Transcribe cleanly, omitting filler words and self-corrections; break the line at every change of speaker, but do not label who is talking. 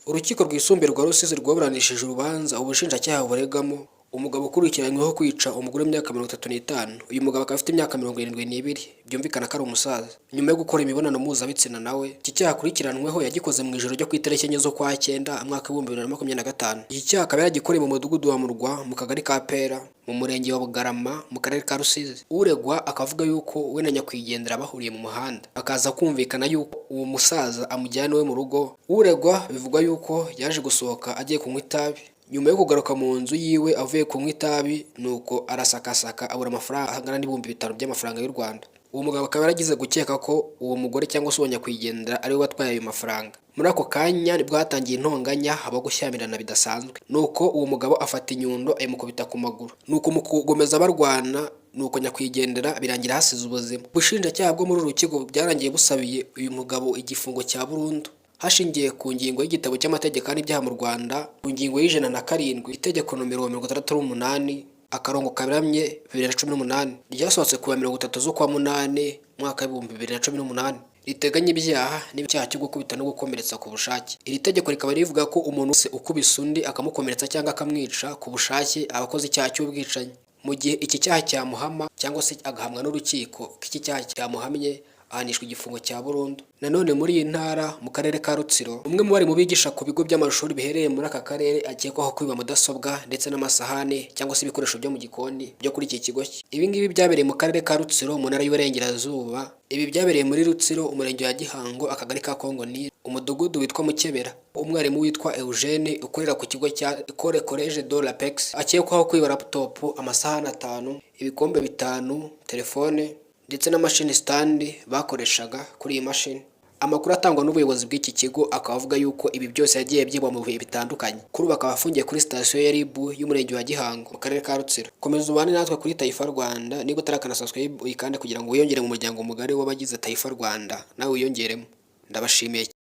Urukiko rwisumbuye rwa Rusizi rwaburanishije urubanza ubushinjacyaha buregamo umugabo ukurikiranyweho kwica umugore w'imyaka 35. Uyu mugabo akaba afite imyaka 72, byumvikana ko ari umusaza. Nyuma yo gukora imibonano mpuzabitsina nawe, iki cyaha akurikiranweho yagikoze mu ijoro ryo ku itariki 4 z'ukwa 9 mwaka wa 2025. Iki cyaha akaba yaragikoreye mu mudugudu wa Murwa mu kagari ka Pera mu murenge wa Bugarama mu karere ka Rusizi. Uregwa akavuga yuko we na nyakwigendera bahuriye mu muhanda, akaza kumvikana yuko uwo musaza amujyana we mu rugo. Uregwa bivugwa yuko yaje gusohoka agiye kunywa itabi. Nyuma yo kugaruka mu nzu yiwe avuye kunywa itabi, nuko arasakasaka abura amafaranga angana n'ibihumbi 5 by'amafaranga y'u Rwanda. Uwo mugabo akaba yaragize gukeka ko uwo mugore cyangwa se uwo nyakwigendera ari we watwaye ayo mafaranga. Muri ako kanya nibwo hatangiye intonganya, haba gushyamirana bidasanzwe. Nuko uwo mugabo afata inyundo ayimukubita ku maguru. Nuko mu kugomeza barwana, nuko nyakwigendera birangira hasize ubuzima. Ubushinjacyaha bwo muri uru rukiko byarangiye busabiye uyu mugabo igifungo cya burundu hashingiye ku ngingo y'igitabo cy'amategeko n'ibyaha mu Rwanda, ku ngingo y'107 itegeko nomero 68 akarongo kaberamye 2018 ryasohotse ku 30 z'ukwa 8 mwaka wa 2018 riteganya ibyaha n'icyaha cyo gukubita no gukomeretsa ku bushake. Iri tegeko rikaba rivuga ko umuntu wese ukubise undi akamukomeretsa cyangwa akamwica ku bushake abakoze icyaha cy'ubwicanyi. Mu gihe iki cyaha cyamuhama cyangwa se agahamwa n'urukiko ko iki cyaha cyamuhamye, ahanishwa igifungo cya burundu. Nanone muri iyi ntara mu karere ka Rutsiro, umwe mu bari mu bigisha ku bigo by'amashuri bihereye muri aka karere akekwaho kwiba mudasobwa ndetse n'amasahane cyangwa se ibikoresho byo mu gikoni byo kuri iki kigo. Ibi ngibi byabereye mu karere ka Rutsiro mu ntara y'Iburengerazuba. Ibi byabereye muri Rutsiro, umurenge wa Gihango, akagari ka Kongo Nil, umudugudu witwa Mukebera. Umwarimu witwa Eugene ukorera ku kigo cya Ecole College de l'Apex akekwaho kwiba laptop, amasahane 5, ibikombe 5, telefone ndetse na machine stand bakoreshaga kuri iyi mashini. Amakuru atangwa n'ubuyobozi bw'iki kigo akaba avuga yuko ibi byose yagiye byibwa mu bihe bitandukanye. Kuri ubu akaba afungiye kuri station ya RIB y'umurenge wa Gihango mu karere ka Rutsiro. Komeza ubane natwe kuri Taifa Rwanda, niba utarakana subscribe uyikande kugira ngo wiyongere mu muryango mugari w'abagize Taifa Rwanda nawe wiyongeremo. Ndabashimiye.